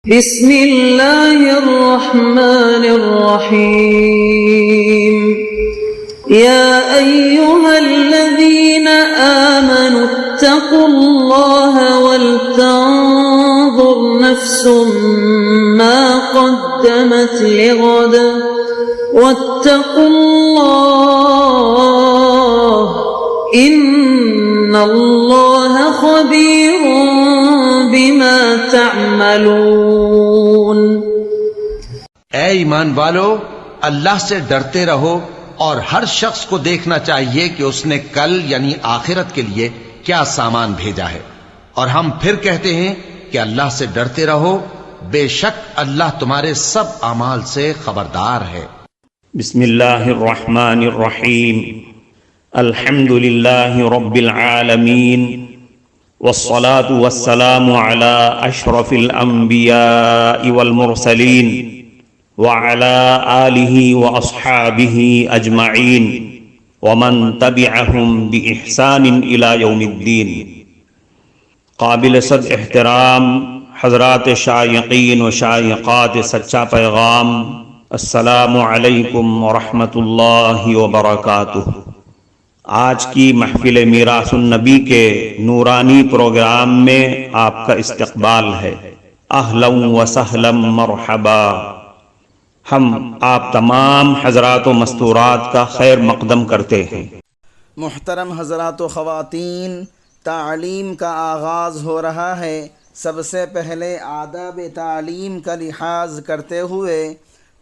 بسم اللہ الرحمن الرحیم یا ایہا الذین آمنوا اتقوا اللہ ولتنظر نفس ما قدمت لغد واتقوا اللہ ان اللہ خبیر بما تعملون۔ اے ایمان والو، اللہ سے ڈرتے رہو اور ہر شخص کو دیکھنا چاہیے کہ اس نے کل یعنی آخرت کے لیے کیا سامان بھیجا ہے، اور ہم پھر کہتے ہیں کہ اللہ سے ڈرتے رہو، بے شک اللہ تمہارے سب اعمال سے خبردار ہے۔ بسم اللہ الرحمن الرحیم، الحمد للہ رب العالمین، والصلاة والسلام على اشرف الانبیاء والمرسلین وعلى آلہ واصحابہ اجمعین ومن تبعہم بإحسان الى یوم الدین۔ قابل صد احترام حضرات شائقین و شائقات سچا پیغام، السلام علیکم ورحمۃ اللہ وبرکاتہ۔ آج کی محفل میراث النبی کے نورانی پروگرام میں آپ کا استقبال ہے۔ اہلا و سہلا مرحبا۔ ہم آپ تمام حضرات و مستورات کا خیر مقدم کرتے ہیں۔ محترم حضرات و خواتین، تعلیم کا آغاز ہو رہا ہے۔ سب سے پہلے آداب تعلیم کا لحاظ کرتے ہوئے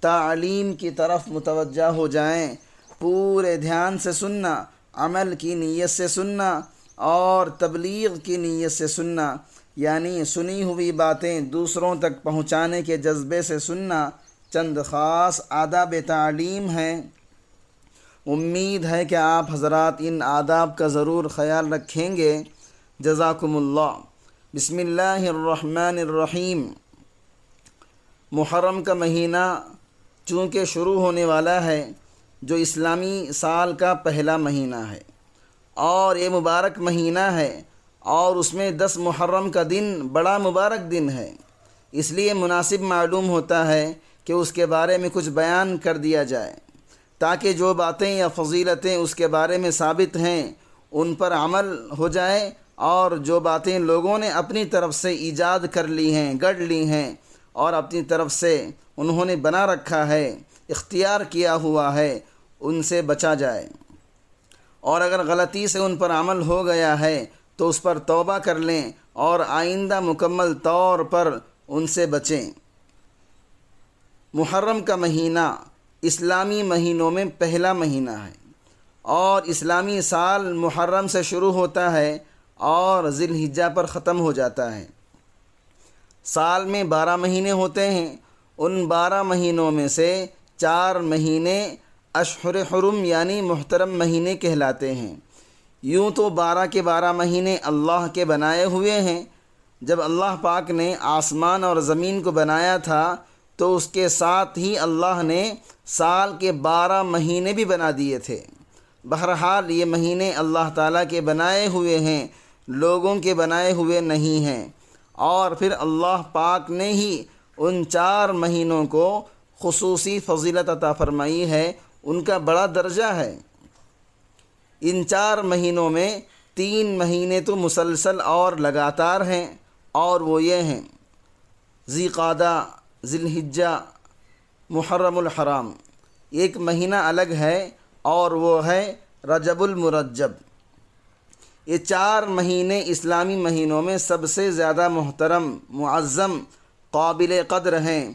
تعلیم کی طرف متوجہ ہو جائیں۔ پورے دھیان سے سننا، عمل کی نیت سے سننا اور تبلیغ کی نیت سے سننا، یعنی سنی ہوئی باتیں دوسروں تک پہنچانے کے جذبے سے سننا چند خاص آداب تعلیم ہیں۔ امید ہے کہ آپ حضرات ان آداب کا ضرور خیال رکھیں گے۔ جزاکم اللہ۔ بسم اللہ الرحمن الرحیم۔ محرم کا مہینہ چونکہ شروع ہونے والا ہے، جو اسلامی سال کا پہلا مہینہ ہے، اور یہ مبارک مہینہ ہے، اور اس میں 10 محرم کا دن بڑا مبارک دن ہے، اس لیے مناسب معلوم ہوتا ہے کہ اس کے بارے میں کچھ بیان کر دیا جائے، تاکہ جو باتیں یا فضیلتیں اس کے بارے میں ثابت ہیں ان پر عمل ہو جائے، اور جو باتیں لوگوں نے اپنی طرف سے ایجاد کر لی ہیں، گڑھ لی ہیں، اور اپنی طرف سے انہوں نے بنا رکھا ہے، اختیار کیا ہوا ہے، ان سے بچا جائے، اور اگر غلطی سے ان پر عمل ہو گیا ہے تو اس پر توبہ کر لیں اور آئندہ مکمل طور پر ان سے بچیں۔ محرم کا مہینہ اسلامی مہینوں میں پہلا مہینہ ہے، اور اسلامی سال محرم سے شروع ہوتا ہے اور ذی الحجہ پر ختم ہو جاتا ہے۔ سال میں 12 مہینے ہوتے ہیں، ان 12 مہینوں میں سے 4 مہینے اشہر حرم یعنی محترم مہینے کہلاتے ہیں۔ یوں تو 12 کے 12 مہینے اللہ کے بنائے ہوئے ہیں۔ جب اللہ پاک نے آسمان اور زمین کو بنایا تھا تو اس کے ساتھ ہی اللہ نے سال کے 12 مہینے بھی بنا دیے تھے۔ بہرحال یہ مہینے اللہ تعالیٰ کے بنائے ہوئے ہیں، لوگوں کے بنائے ہوئے نہیں ہیں، اور پھر اللہ پاک نے ہی ان 4 مہینوں کو خصوصی فضیلت عطا فرمائی ہے، ان کا بڑا درجہ ہے۔ ان 4 مہینوں میں 3 مہینے تو مسلسل اور لگاتار ہیں، اور وہ یہ ہیں: ذی قعدہ، ذی الحجہ، محرم الحرام۔ ایک مہینہ الگ ہے اور وہ ہے رجب المرجب۔ یہ 4 مہینے اسلامی مہینوں میں سب سے زیادہ محترم، معظم، قابل قدر ہیں۔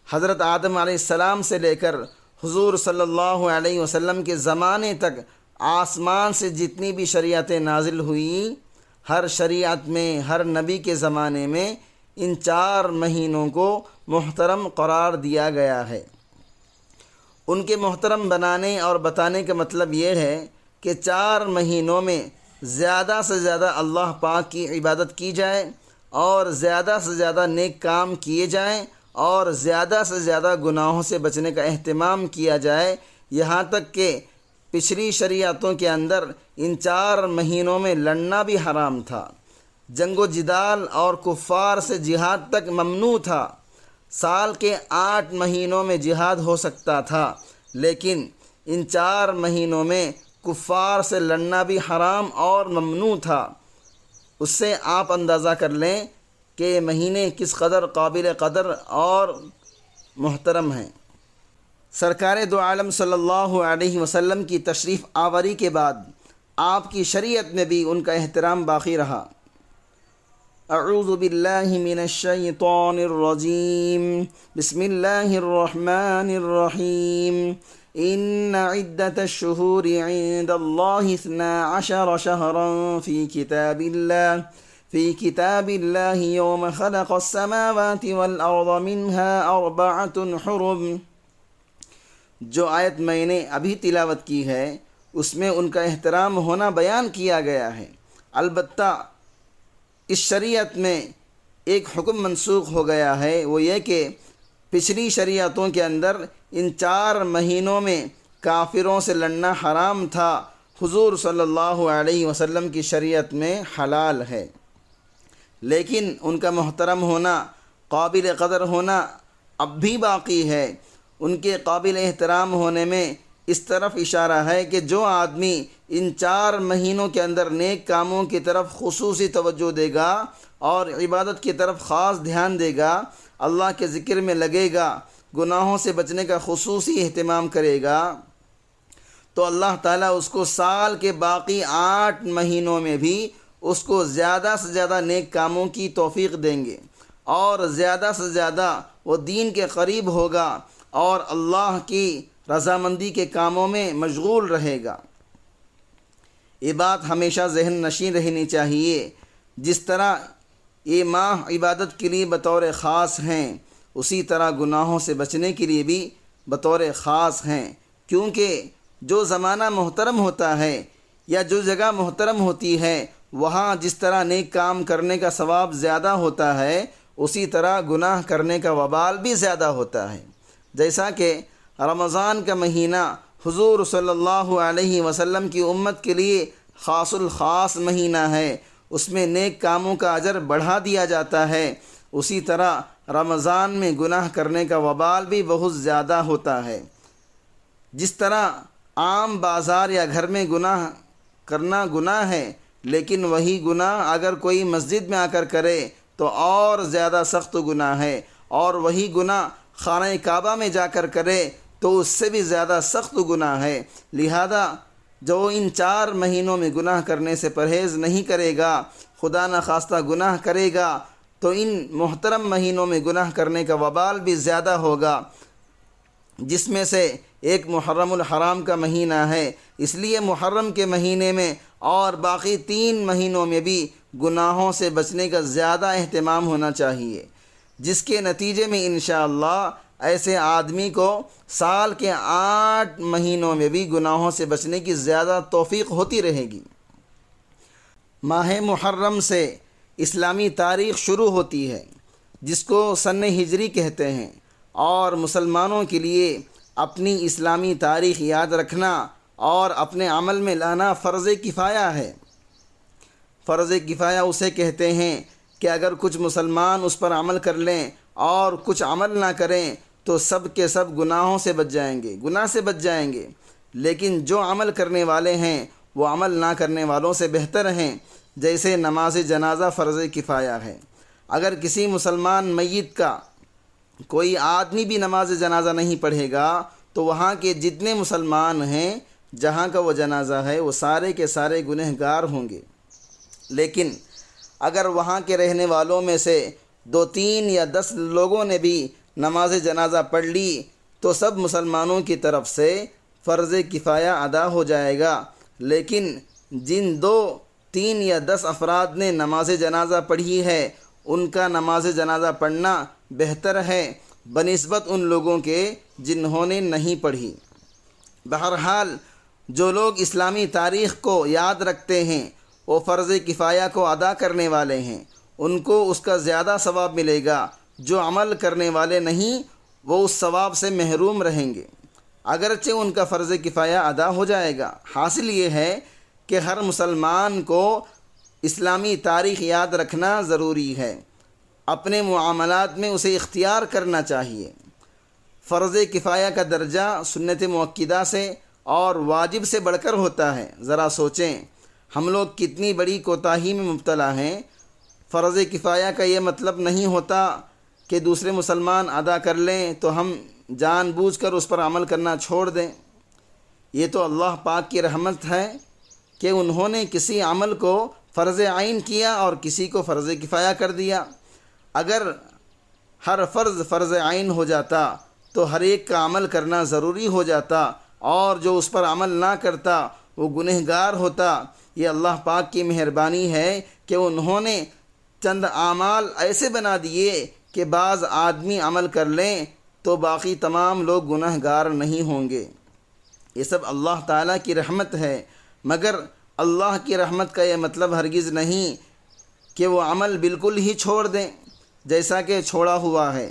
حضرت آدم علیہ السلام سے لے کر حضور صلی اللہ علیہ وسلم کے زمانے تک آسمان سے جتنی بھی شریعتیں نازل ہوئیں، ہر شریعت میں، ہر نبی کے زمانے میں ان 4 مہینوں کو محترم قرار دیا گیا ہے۔ ان کے محترم بنانے اور بتانے کا مطلب یہ ہے کہ 4 مہینوں میں زیادہ سے زیادہ اللہ پاک کی عبادت کی جائے، اور زیادہ سے زیادہ نیک کام کیے جائیں، اور زیادہ سے زیادہ گناہوں سے بچنے کا اہتمام کیا جائے، یہاں تک کہ پچھلی شریعتوں کے اندر ان 4 مہینوں میں لڑنا بھی حرام تھا۔ جنگ و جدال اور کفار سے جہاد تک ممنوع تھا، سال کے 8 مہینوں میں جہاد ہو سکتا تھا، لیکن ان 4 مہینوں میں کفار سے لڑنا بھی حرام اور ممنوع تھا۔ اس سے آپ اندازہ کر لیں کہ یہ مہینے کس قدر قابل قدر اور محترم ہیں۔ سرکار دو عالم صلی اللہ علیہ وسلم کی تشریف آوری کے بعد آپ کی شریعت میں بھی ان کا احترام باقی رہا۔ اعوذ باللہ من الشیطان الرجیم، بسم اللہ الرحمن الرحیم، ان عدت الشہور عند اللہ 12 شہرا فی کتاب اللہ یوم خلق السماوات والارض منها 4 حرم۔ جو آیت میں نے ابھی تلاوت کی ہے اس میں ان کا احترام ہونا بیان کیا گیا ہے۔ البتہ اس شریعت میں ایک حکم منسوخ ہو گیا ہے، وہ یہ کہ پچھلی شریعتوں کے اندر ان 4 مہینوں میں کافروں سے لڑنا حرام تھا، حضور صلی اللہ علیہ وسلم کی شریعت میں حلال ہے، لیکن ان کا محترم ہونا، قابل قدر ہونا اب بھی باقی ہے۔ ان کے قابل احترام ہونے میں اس طرف اشارہ ہے کہ جو آدمی ان 4 مہینوں کے اندر نیک کاموں کی طرف خصوصی توجہ دے گا اور عبادت کی طرف خاص دھیان دے گا، اللہ کے ذکر میں لگے گا، گناہوں سے بچنے کا خصوصی اہتمام کرے گا، تو اللہ تعالیٰ اس کو سال کے باقی 8 مہینوں میں بھی اس کو زیادہ سے زیادہ نیک کاموں کی توفیق دیں گے، اور زیادہ سے زیادہ وہ دین کے قریب ہوگا اور اللہ کی رضامندی کے کاموں میں مشغول رہے گا۔ یہ بات ہمیشہ ذہن نشین رہنی چاہیے، جس طرح یہ ماہ عبادت کے لیے بطور خاص ہیں، اسی طرح گناہوں سے بچنے کے لیے بھی بطور خاص ہیں، کیونکہ جو زمانہ محترم ہوتا ہے یا جو جگہ محترم ہوتی ہے وہاں جس طرح نیک کام کرنے کا ثواب زیادہ ہوتا ہے، اسی طرح گناہ کرنے کا وبال بھی زیادہ ہوتا ہے۔ جیسا کہ رمضان کا مہینہ حضور صلی اللہ علیہ وسلم کی امت کے لیے خاص الخاص مہینہ ہے، اس میں نیک کاموں کا اجر بڑھا دیا جاتا ہے، اسی طرح رمضان میں گناہ کرنے کا وبال بھی بہت زیادہ ہوتا ہے۔ جس طرح عام بازار یا گھر میں گناہ کرنا گناہ ہے، لیکن وہی گناہ اگر کوئی مسجد میں آ کر کرے تو اور زیادہ سخت گناہ ہے، اور وہی گناہ خانہ کعبہ میں جا کر کرے تو اس سے بھی زیادہ سخت گناہ ہے۔ لہذا جو ان 4 مہینوں میں گناہ کرنے سے پرہیز نہیں کرے گا، خدا نخواستہ گناہ کرے گا، تو ان محترم مہینوں میں گناہ کرنے کا وبال بھی زیادہ ہوگا، جس میں سے ایک محرم الحرام کا مہینہ ہے۔ اس لیے محرم کے مہینے میں اور باقی 3 مہینوں میں بھی گناہوں سے بچنے کا زیادہ اہتمام ہونا چاہیے، جس کے نتیجے میں انشاءاللہ ایسے آدمی کو سال کے 8 مہینوں میں بھی گناہوں سے بچنے کی زیادہ توفیق ہوتی رہے گی۔ ماہ محرم سے اسلامی تاریخ شروع ہوتی ہے، جس کو سن ہجری کہتے ہیں، اور مسلمانوں کے لیے اپنی اسلامی تاریخ یاد رکھنا اور اپنے عمل میں لانا فرض کفایہ ہے۔ فرض کفایہ اسے کہتے ہیں کہ اگر کچھ مسلمان اس پر عمل کر لیں اور کچھ عمل نہ کریں تو سب کے سب گناہوں سے بچ جائیں گے، گناہ سے بچ جائیں گے، لیکن جو عمل کرنے والے ہیں وہ عمل نہ کرنے والوں سے بہتر ہیں۔ جیسے نماز جنازہ فرض کفایہ ہے، اگر کسی مسلمان میت کا کوئی آدمی بھی نماز جنازہ نہیں پڑھے گا تو وہاں کے جتنے مسلمان ہیں جہاں کا وہ جنازہ ہے وہ سارے کے سارے گنہگار ہوں گے، لیکن اگر وہاں کے رہنے والوں میں سے 2, 3 یا 10 لوگوں نے بھی نماز جنازہ پڑھ لی تو سب مسلمانوں کی طرف سے فرض کفایہ ادا ہو جائے گا، لیکن جن 2, 3 یا 10 افراد نے نماز جنازہ پڑھی ہے ان کا نماز جنازہ پڑھنا بہتر ہے بنسبت ان لوگوں کے جنہوں نے نہیں پڑھی۔ بہرحال جو لوگ اسلامی تاریخ کو یاد رکھتے ہیں وہ فرض کفایہ کو ادا کرنے والے ہیں، ان کو اس کا زیادہ ثواب ملے گا۔ جو عمل کرنے والے نہیں وہ اس ثواب سے محروم رہیں گے، اگرچہ ان کا فرض کفایہ ادا ہو جائے گا۔ حاصل یہ ہے کہ ہر مسلمان کو اسلامی تاریخ یاد رکھنا ضروری ہے، اپنے معاملات میں اسے اختیار کرنا چاہیے۔ فرض کفایہ کا درجہ سنت مؤکدہ سے اور واجب سے بڑھ کر ہوتا ہے۔ ذرا سوچیں، ہم لوگ کتنی بڑی کوتاہی میں مبتلا ہیں۔ فرض کفایہ کا یہ مطلب نہیں ہوتا کہ دوسرے مسلمان ادا کر لیں تو ہم جان بوجھ کر اس پر عمل کرنا چھوڑ دیں۔ یہ تو اللہ پاک کی رحمت ہے کہ انہوں نے کسی عمل کو فرض عین کیا اور کسی کو فرض کفایہ کر دیا۔ اگر ہر فرض عین ہو جاتا تو ہر ایک کا عمل کرنا ضروری ہو جاتا، اور جو اس پر عمل نہ کرتا وہ گنہگار ہوتا۔ یہ اللہ پاک کی مہربانی ہے کہ انہوں نے چند اعمال ایسے بنا دیے کہ بعض آدمی عمل کر لیں تو باقی تمام لوگ گنہگار نہیں ہوں گے۔ یہ سب اللہ تعالیٰ کی رحمت ہے، مگر اللہ کی رحمت کا یہ مطلب ہرگز نہیں کہ وہ عمل بالکل ہی چھوڑ دیں جیسا کہ چھوڑا ہوا ہے۔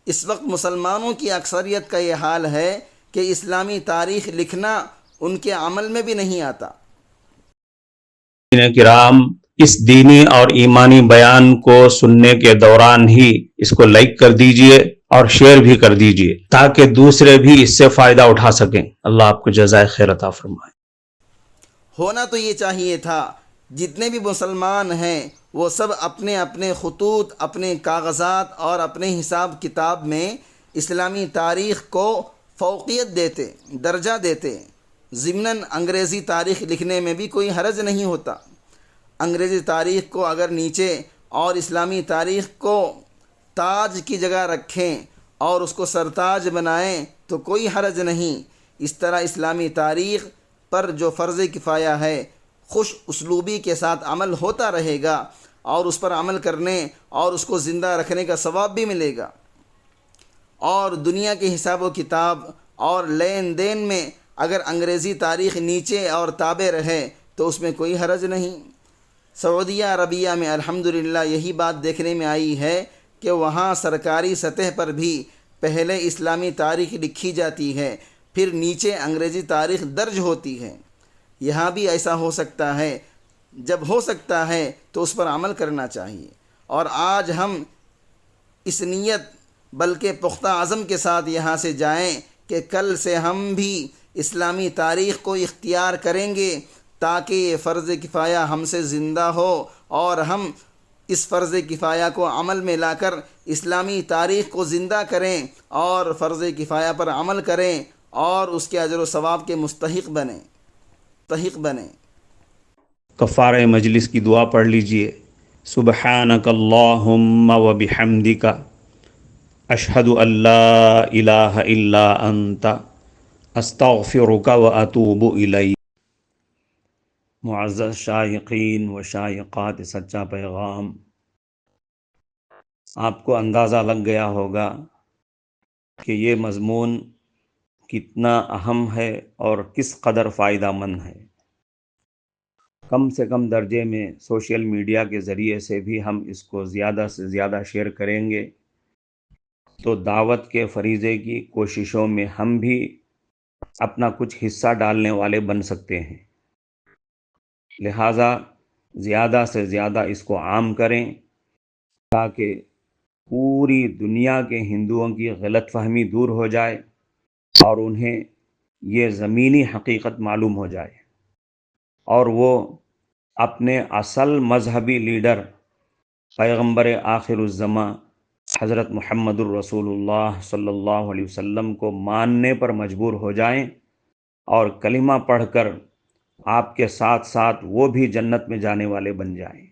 اس وقت مسلمانوں کی اکثریت کا یہ حال ہے کہ اسلامی تاریخ لکھنا ان کے عمل میں بھی نہیں آتا۔ کرام، اس دینی اور ایمانی بیان کو سننے کے دوران ہی اس کو لائک کر دیجئے اور شیئر بھی کر دیجئے تاکہ دوسرے بھی اس سے فائدہ اٹھا سکیں۔ اللہ آپ کو جزائے خیر عطا فرمائے۔ ہونا تو یہ چاہیے تھا جتنے بھی مسلمان ہیں وہ سب اپنے اپنے خطوط، اپنے کاغذات اور اپنے حساب کتاب میں اسلامی تاریخ کو فوقیت دیتے، درجہ دیتے۔ ضمناً انگریزی تاریخ لکھنے میں بھی کوئی حرج نہیں ہوتا۔ انگریزی تاریخ کو اگر نیچے اور اسلامی تاریخ کو تاج کی جگہ رکھیں اور اس کو سرتاج بنائیں تو کوئی حرج نہیں۔ اس طرح اسلامی تاریخ پر جو فرض کفایہ ہے خوش اسلوبی کے ساتھ عمل ہوتا رہے گا اور اس پر عمل کرنے اور اس کو زندہ رکھنے کا ثواب بھی ملے گا۔ اور دنیا کے حساب و کتاب اور لین دین میں اگر انگریزی تاریخ نیچے اور تابع رہے تو اس میں کوئی حرج نہیں۔ سعودیہ عربیہ میں الحمدللہ یہی بات دیکھنے میں آئی ہے کہ وہاں سرکاری سطح پر بھی پہلے اسلامی تاریخ لکھی جاتی ہے، پھر نیچے انگریزی تاریخ درج ہوتی ہے۔ یہاں بھی ایسا ہو سکتا ہے۔ جب ہو سکتا ہے تو اس پر عمل کرنا چاہیے۔ اور آج ہم اس نیت بلکہ پختہ عزم کے ساتھ یہاں سے جائیں کہ کل سے ہم بھی اسلامی تاریخ کو اختیار کریں گے تاکہ یہ فرض کفایہ ہم سے زندہ ہو اور ہم اس فرض کفایہ کو عمل میں لا کر اسلامی تاریخ کو زندہ کریں اور فرض کفایہ پر عمل کریں اور اس کے اجر و ثواب کے مستحق بنیں۔ کفارہ مجلس کی دعا پڑھ لیجئے۔ سبحانک اللہم و بحمدک، اشہد ان لا الہ الا انت، استغفرک و اتوب الیک۔ معزز شائقین و شائقات سچا پیغام، آپ کو اندازہ لگ گیا ہوگا کہ یہ مضمون کتنا اہم ہے اور کس قدر فائدہ مند ہے۔ کم سے کم درجے میں سوشل میڈیا کے ذریعے سے بھی ہم اس کو زیادہ سے زیادہ شیئر کریں گے تو دعوت کے فریضے کی کوششوں میں ہم بھی اپنا کچھ حصہ ڈالنے والے بن سکتے ہیں۔ لہٰذا زیادہ سے زیادہ اس کو عام کریں تاکہ پوری دنیا کے ہندوؤں کی غلط فہمی دور ہو جائے اور انہیں یہ زمینی حقیقت معلوم ہو جائے اور وہ اپنے اصل مذہبی لیڈر پیغمبر آخر الزماں حضرت محمد الرسول اللہ صلی اللہ علیہ وسلم کو ماننے پر مجبور ہو جائیں اور کلمہ پڑھ کر آپ کے ساتھ ساتھ وہ بھی جنت میں جانے والے بن جائیں۔